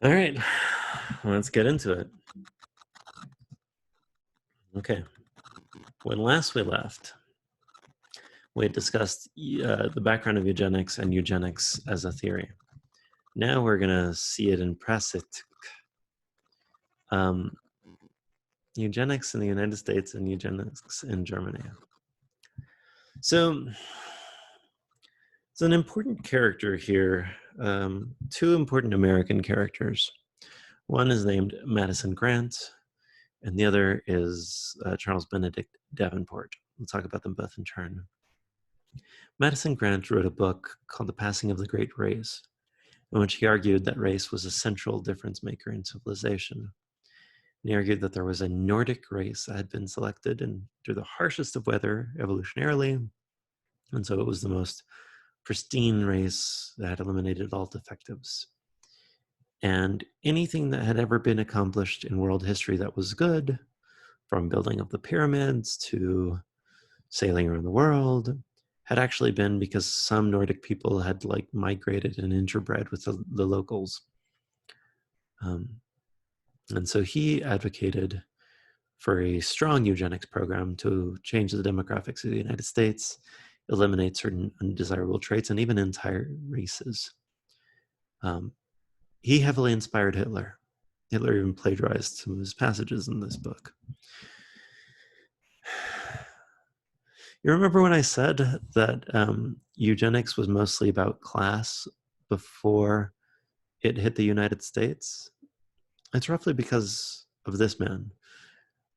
All right, let's get into it. Okay, when last we left, we had discussed the background of eugenics and eugenics as a theory. Now we're going to see it in practice. Eugenics in the United States and eugenics in Germany. So it's an important character here, two important American characters. One is named Madison Grant, and the other is Charles Benedict Davenport. We'll talk about them both in turn. Madison Grant wrote a book called The Passing of the Great Race, in which he argued that race was a central difference maker in civilization. And he argued that there was a Nordic race that had been selected through the harshest of weather evolutionarily, and so it was the most pristine race that had eliminated all defectives. And anything that had ever been accomplished in world history that was good, from building of the pyramids to sailing around the world, had actually been because some Nordic people had migrated and interbred with the locals. And so he advocated for a strong eugenics program to change the demographics of the United States, eliminate certain undesirable traits, and even entire races. He heavily inspired Hitler. Hitler even plagiarized some of his passages in this book. You remember when I said that eugenics was mostly about class before it hit the United States? It's roughly because of this man.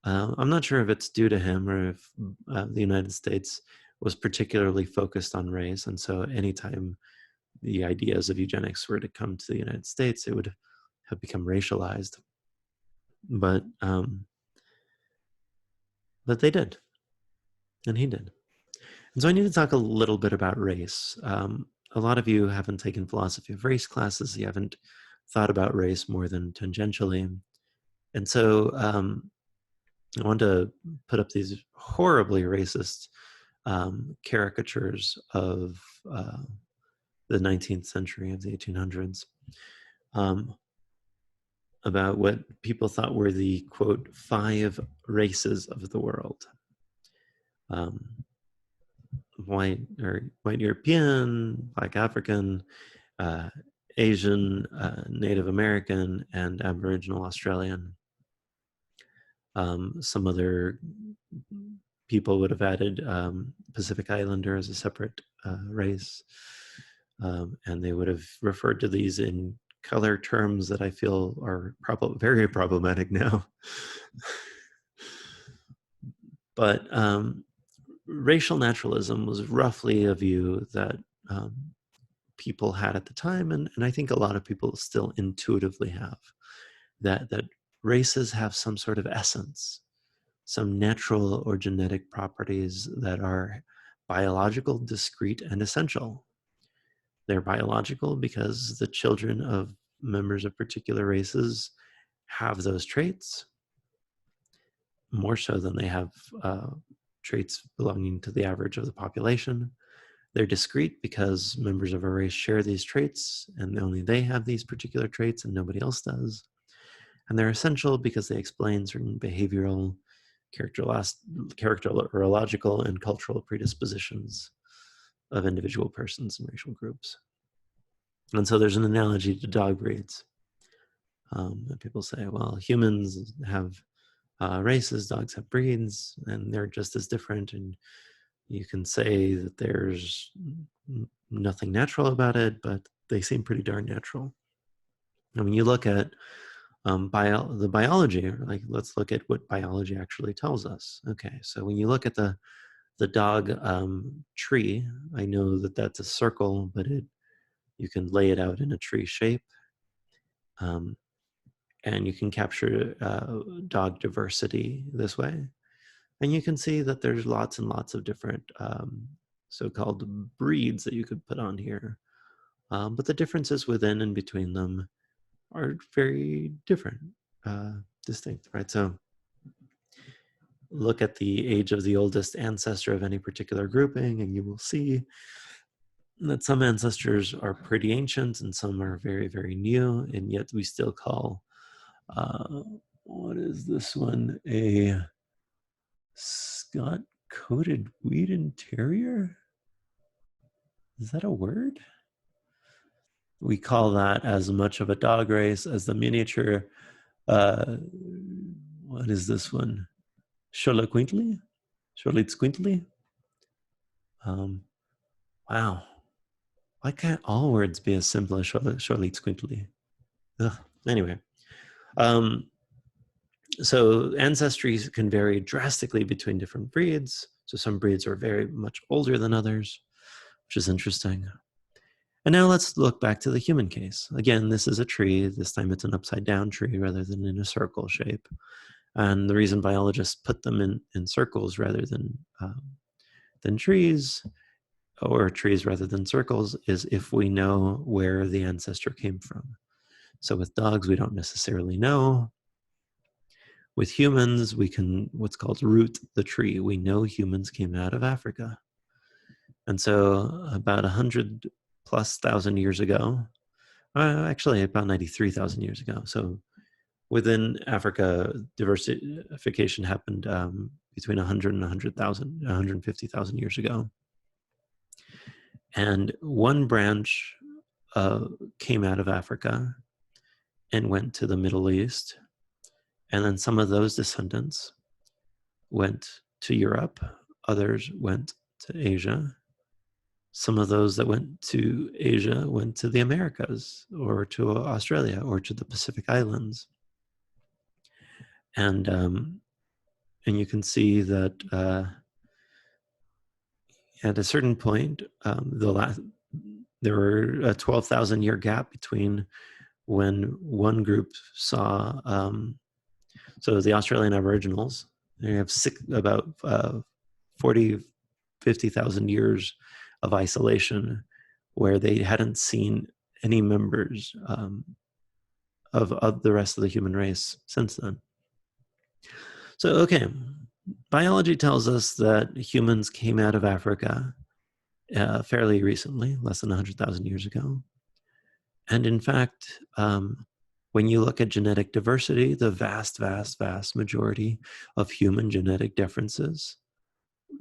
I'm not sure if it's due to him or if the United States was particularly focused on race, and so anytime the ideas of eugenics were to come to the United States, it would have become racialized. But they did, and he did. And so I need to talk a little bit about race. A lot of you haven't taken philosophy of race classes. You haven't thought about race more than tangentially. And so I want to put up these horribly racist caricatures of the 19th century, of the 1800s, about what people thought were the, quote, 5 races of the world. White European, Black African, Asian, Native American, and Aboriginal Australian. Some other people would have added Pacific Islander as a separate race, and they would have referred to these in color terms that I feel are very problematic now. But racial naturalism was roughly a view that people had at the time, and I think a lot of people still intuitively have, that races have some sort of essence, some natural or genetic properties that are biological, discrete, and essential. They're biological because the children of members of particular races have those traits, more so than they have traits belonging to the average of the population. They're discrete because members of a race share these traits, and only they have these particular traits and nobody else does. And they're essential because they explain certain behavioral, characterological, and cultural predispositions of individual persons and racial groups. And so there's an analogy to dog breeds. And people say, well, humans have races, dogs have breeds, and they're just as different. And you can say that there's nothing natural about it, but they seem pretty darn natural. And when you look at the biology, let's look at what biology actually tells us. Okay, so when you look at the dog tree, I know that that's a circle, but you can lay it out in a tree shape. And you can capture dog diversity this way. And you can see that there's lots and lots of different so-called breeds that you could put on here. But the differences within and between them are very different, distinct, right? So look at the age of the oldest ancestor of any particular grouping, and you will see that some ancestors are pretty ancient and some are very, very new, and yet we still call, what is this one? A Scott-coated Wheaten Terrier? Is that a word? We call that as much of a dog race as the miniature, what is this one? Xoloitzcuintli? Xoloitzcuintli? Wow. Why can't all words be as simple as Xoloitzcuintli? Anyway, so ancestry can vary drastically between different breeds. So some breeds are very much older than others, which is interesting. And now let's look back to the human case. Again, this is a tree. This time it's an upside down tree rather than in a circle shape. And the reason biologists put them in circles rather than trees, or trees rather than circles, is if we know where the ancestor came from. So with dogs, we don't necessarily know. With humans, we can what's called root the tree. We know humans came out of Africa. And so about 100 plus thousand years ago, actually about 93,000 years ago. So within Africa, diversification happened between 100 and 100,000, 150,000 years ago. And one branch came out of Africa and went to the Middle East. And then some of those descendants went to Europe. Others went to Asia. Some of those that went to Asia went to the Americas or to Australia or to the Pacific Islands. And you can see that at a certain point, there were a 12,000 year gap between when one group saw, so the Australian Aboriginals, they have about 40, 50,000 years of isolation where they hadn't seen any members of the rest of the human race since then. So, okay, biology tells us that humans came out of Africa fairly recently, less than 100,000 years ago. And in fact, when you look at genetic diversity, the vast, vast, vast majority of human genetic differences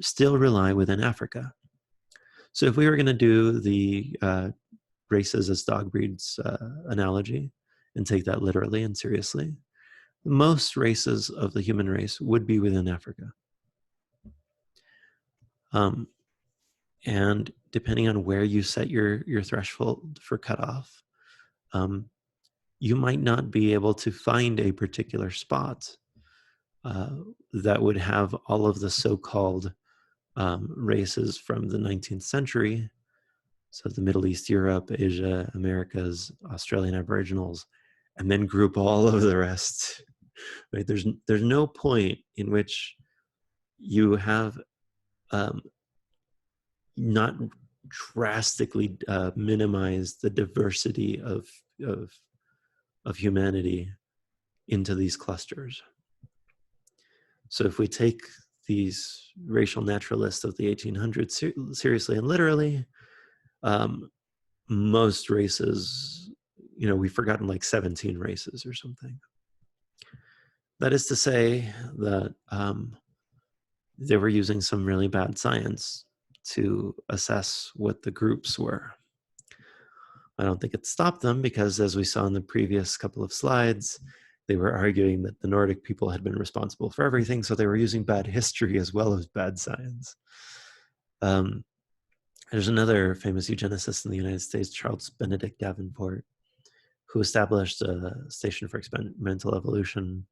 still rely within Africa. So if we were going to do the races as dog breeds analogy and take that literally and seriously, most races of the human race would be within Africa. And depending on where you set your threshold for cutoff, you might not be able to find a particular spot that would have all of the so-called races from the 19th century. So the Middle East, Europe, Asia, Americas, Australian Aboriginals, and then group all of the rest. Right? There's no point in which you have not drastically minimized the diversity of humanity into these clusters. So if we take these racial naturalists of the 1800s seriously and literally, most races, we've forgotten like 17 races or something. That is to say that they were using some really bad science to assess what the groups were. I don't think it stopped them because, as we saw in the previous couple of slides, they were arguing that the Nordic people had been responsible for everything, so they were using bad history as well as bad science. There's another famous eugenicist in the United States, Charles Benedict Davenport, who established a station for experimental evolution.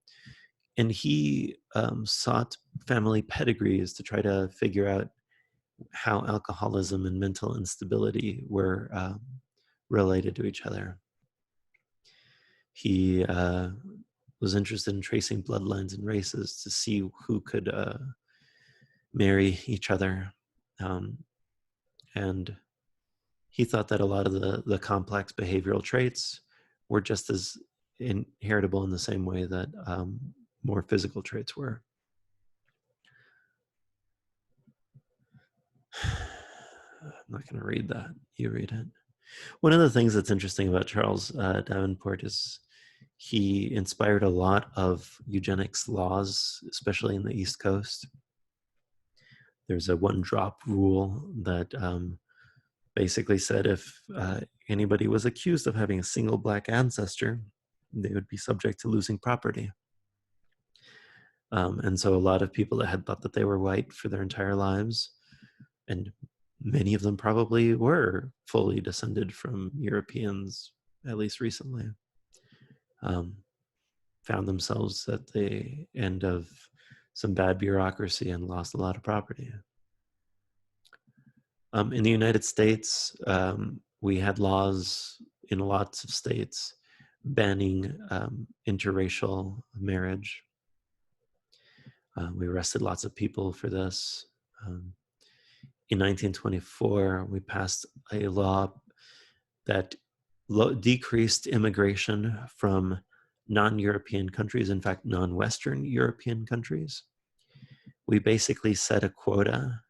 And he sought family pedigrees to try to figure out how alcoholism and mental instability were related to each other. He was interested in tracing bloodlines and races to see who could marry each other. And he thought that a lot of the complex behavioral traits were just as inheritable in the same way that more physical traits were. not going to read that. You read it. One of the things that's interesting about Charles Davenport is he inspired a lot of eugenics laws, especially in the East Coast. There's a one-drop rule that basically said if anybody was accused of having a single black ancestor, they would be subject to losing property. And so a lot of people that had thought that they were white for their entire lives, and many of them probably were fully descended from Europeans, at least recently, found themselves at the end of some bad bureaucracy and lost a lot of property. In the United States, we had laws in lots of states banning interracial marriage. We arrested lots of people for this. In 1924, we passed a law that decreased immigration from non-European countries, in fact, non-Western European countries. We basically set a quota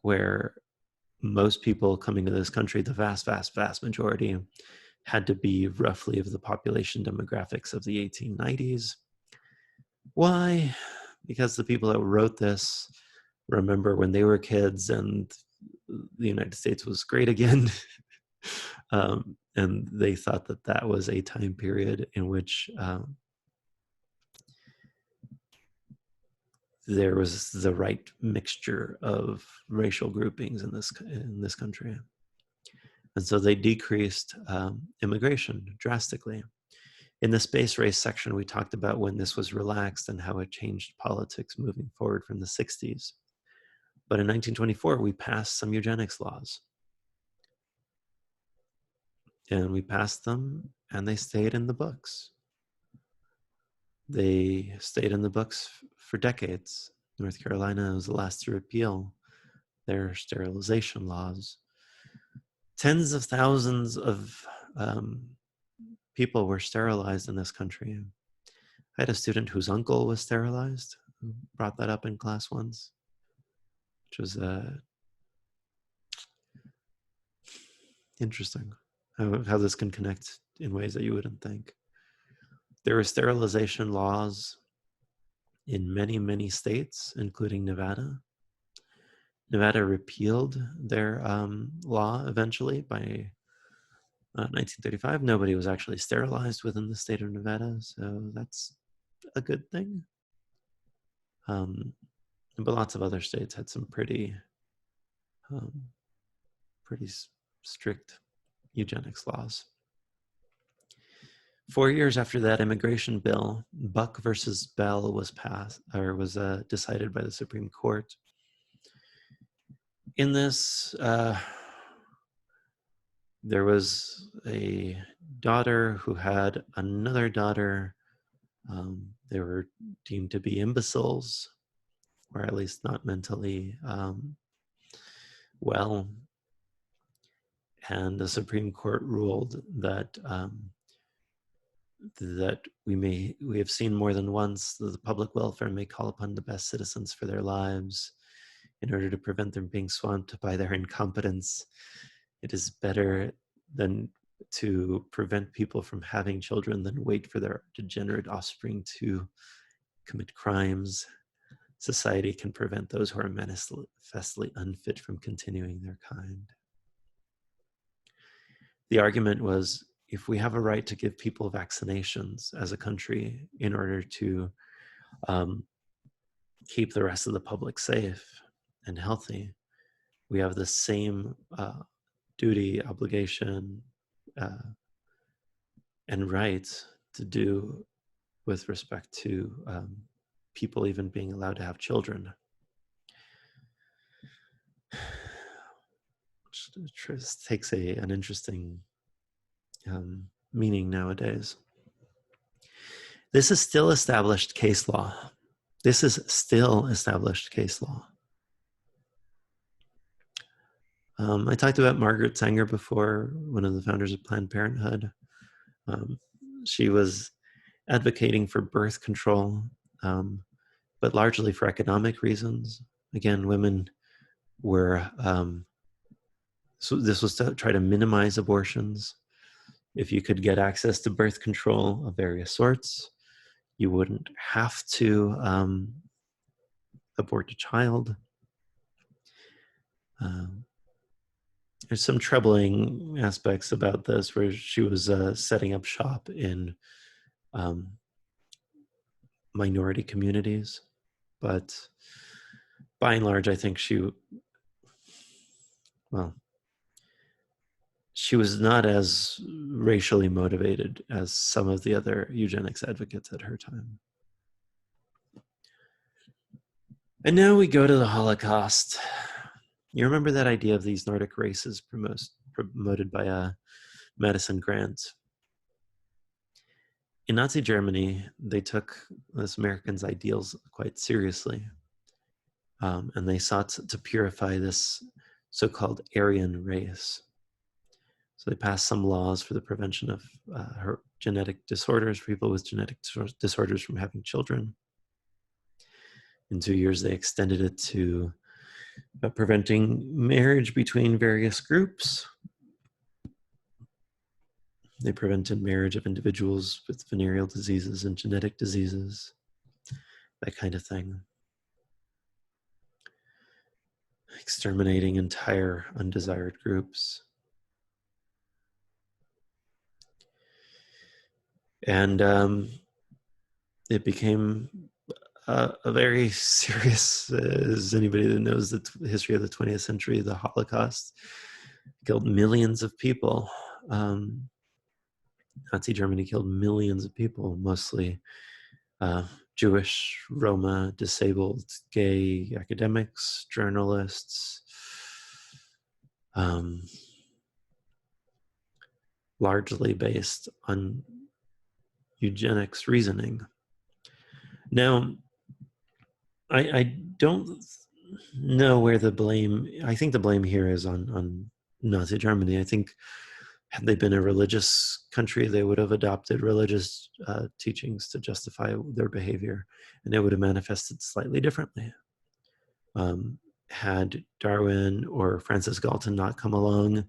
where most people coming to this country, the vast, vast, vast majority, had to be roughly of the population demographics of the 1890s. Why? Because the people that wrote this remember when they were kids and the United States was great again. And they thought that that was a time period in which there was the right mixture of racial groupings in this country. And so they decreased immigration drastically. In the space race section, we talked about when this was relaxed and how it changed politics moving forward from the 60s. But in 1924, we passed some eugenics laws. And we passed them, and they stayed in the books. They stayed in the books for decades. North Carolina was the last to repeal their sterilization laws. Tens of thousands of people were sterilized in this country. I had a student whose uncle was sterilized, who brought that up in class once, which was interesting, how this can connect in ways that you wouldn't think. There were sterilization laws in many, many states, including Nevada. Nevada repealed their law eventually by 1935. Nobody was actually sterilized within the state of Nevada, so that's a good thing. But lots of other states had some pretty strict eugenics laws. 4 years after that immigration bill, Buck versus Bell was passed, or was decided by the Supreme Court. In this, there was a daughter who had another daughter. They were deemed to be imbeciles, or at least not mentally well. And the Supreme Court ruled that that we have seen more than once that the public welfare may call upon the best citizens for their lives in order to prevent them being swamped by their incompetence. It is better than to prevent people from having children than wait for their degenerate offspring to commit crimes. Society can prevent those who are manifestly unfit from continuing their kind. The argument was, if we have a right to give people vaccinations as a country in order to keep the rest of the public safe and healthy, we have the same duty, obligation, and right to do with respect to people even being allowed to have children. Which takes an interesting meaning nowadays. This is still established case law. This is still established case law. I talked about Margaret Sanger before, one of the founders of Planned Parenthood. She was advocating for birth control, but largely for economic reasons. Again, women were, so this was to try to minimize abortions. If you could get access to birth control of various sorts, you wouldn't have to abort a child. There's some troubling aspects about this where she was setting up shop in minority communities, but by and large, I think she was not as racially motivated as some of the other eugenics advocates at her time. And now we go to the Holocaust. You remember that idea of these Nordic races promoted by Madison Grant? In Nazi Germany, they took this Americans' ideals quite seriously, and they sought to purify this so-called Aryan race. So they passed some laws for the prevention of genetic disorders, for people with genetic disorders from having children. In 2 years, they extended it to preventing marriage between various groups. They prevented marriage of individuals with venereal diseases and genetic diseases, that kind of thing. Exterminating entire undesired groups. And it became a very serious, as anybody that knows the history of the 20th century, the Holocaust killed millions of people. Nazi Germany killed millions of people, mostly Jewish, Roma, disabled, gay academics, journalists, largely based on eugenics reasoning. Now, I don't know where the blame, I think the blame here is on Nazi Germany. I think had they been a religious country, they would have adopted religious teachings to justify their behavior, and it would have manifested slightly differently. Had Darwin or Francis Galton not come along,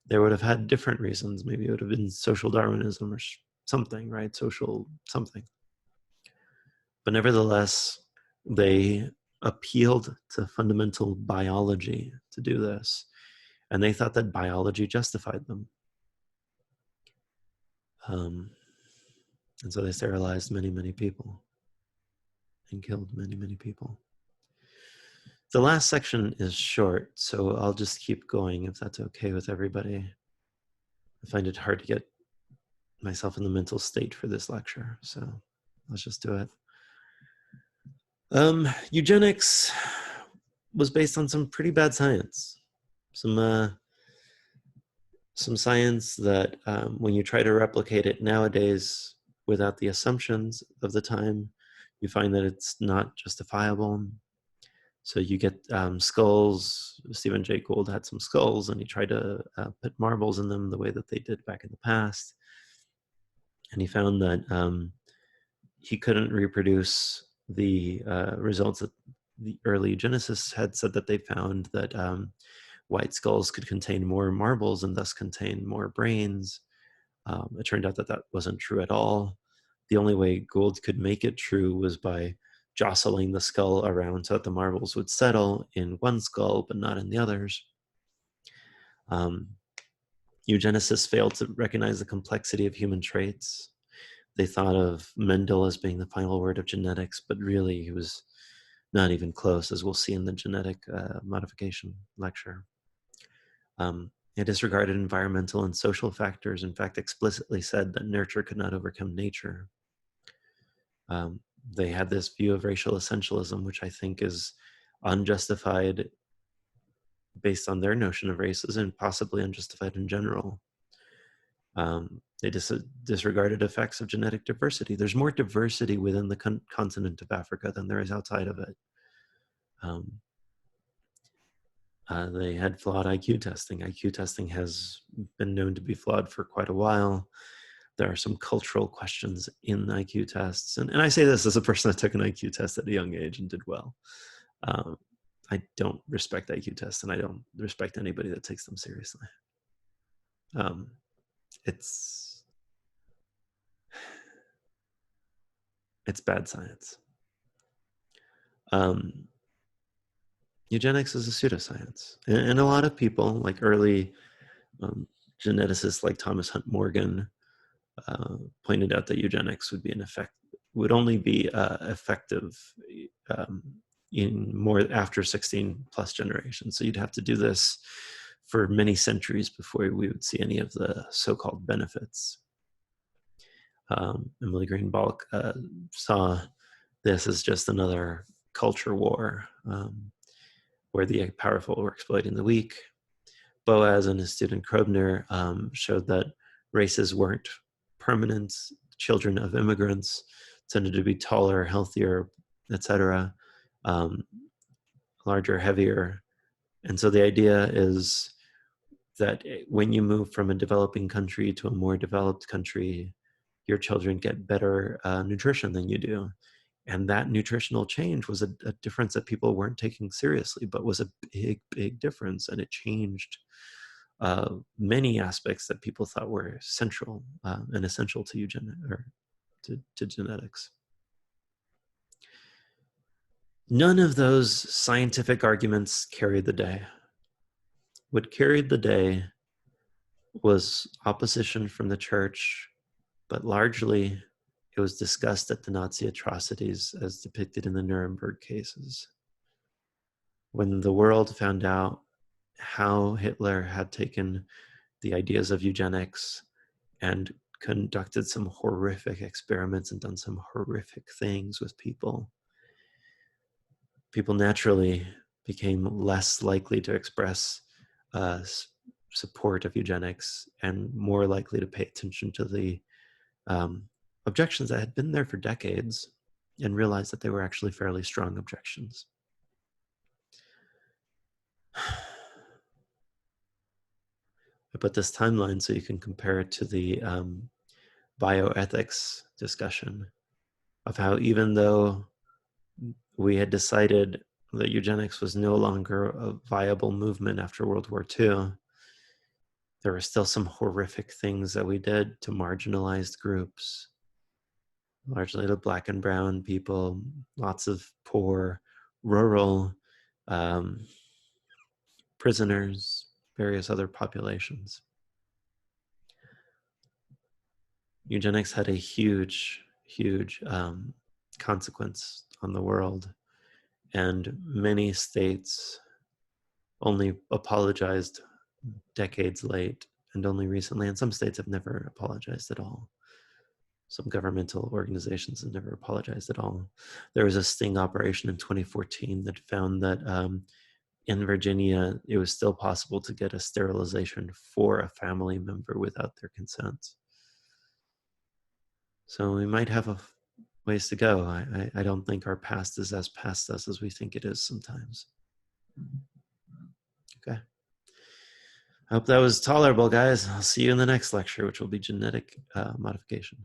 they would have had different reasons. Maybe it would have been social Darwinism or something, right? Social something. But nevertheless, they appealed to fundamental biology to do this, and they thought that biology justified them. And so they sterilized many, many people and killed many, many people. The last section is short, so I'll just keep going if that's okay with everybody. I find it hard to get myself in the mental state for this lecture, so let's just do it. Eugenics was based on some pretty bad science. Some science that when you try to replicate it nowadays without the assumptions of the time, you find that it's not justifiable. So you get skulls. Stephen Jay Gould had some skulls, and he tried to put marbles in them the way that they did back in the past. And he found that he couldn't reproduce the results that the early eugenicists had said that they found, that white skulls could contain more marbles and thus contain more brains. It turned out that that wasn't true at all. The only way Gould could make it true was by jostling the skull around so that the marbles would settle in one skull but not in the others. Eugenicists failed to recognize the complexity of human traits. They thought of Mendel as being the final word of genetics, but really he was not even close, as we'll see in the genetic modification lecture. They disregarded environmental and social factors, in fact, explicitly said that nurture could not overcome nature. They had this view of racial essentialism, which I think is unjustified based on their notion of races and possibly unjustified in general. They disregarded effects of genetic diversity. There's more diversity within the continent of Africa than there is outside of it. They had flawed IQ testing. IQ testing has been known to be flawed for quite a while. There are some cultural questions in IQ tests. And I say this as a person that took an IQ test at a young age and did well. I don't respect IQ tests, and I don't respect anybody that takes them seriously. It's bad science. Eugenics is a pseudoscience, and a lot of people, like early geneticists like Thomas Hunt Morgan, pointed out that eugenics would only be effective in more after 16 plus generations. So you'd have to do this for many centuries before we would see any of the so-called benefits. Emily Greenbalk saw this as just another culture war where the powerful were exploiting the weak. Boas and his student Krobner showed that races weren't permanent. Children of immigrants tended to be taller, healthier, etc., larger, heavier. And so the idea is that when you move from a developing country to a more developed country, your children get better nutrition than you do. And that nutritional change was a difference that people weren't taking seriously, but was a big, big difference. And it changed many aspects that people thought were central and essential to to genetics. None of those scientific arguments carried the day. What carried the day was opposition from the church, but largely it was discussed at the Nazi atrocities as depicted in the Nuremberg cases. When the world found out how Hitler had taken the ideas of eugenics and conducted some horrific experiments and done some horrific things with people, people naturally became less likely to express support of eugenics and more likely to pay attention to the objections that had been there for decades and realized that they were actually fairly strong objections. I put this timeline so you can compare it to the bioethics discussion of how even though we had decided that eugenics was no longer a viable movement after World War II, there were still some horrific things that we did to marginalized groups, largely to Black and brown people, lots of poor, rural prisoners, various other populations. Eugenics had a huge, huge consequence on the world, and many states only apologized decades late and only recently, and some states have never apologized at all. Some governmental organizations have never apologized at all. There was a sting operation in 2014 that found that in Virginia, it was still possible to get a sterilization for a family member without their consent. So we might have a ways to go. I don't think our past is as past us as we think it is sometimes. Okay. I hope that was tolerable, guys. I'll see you in the next lecture, which will be genetic modification.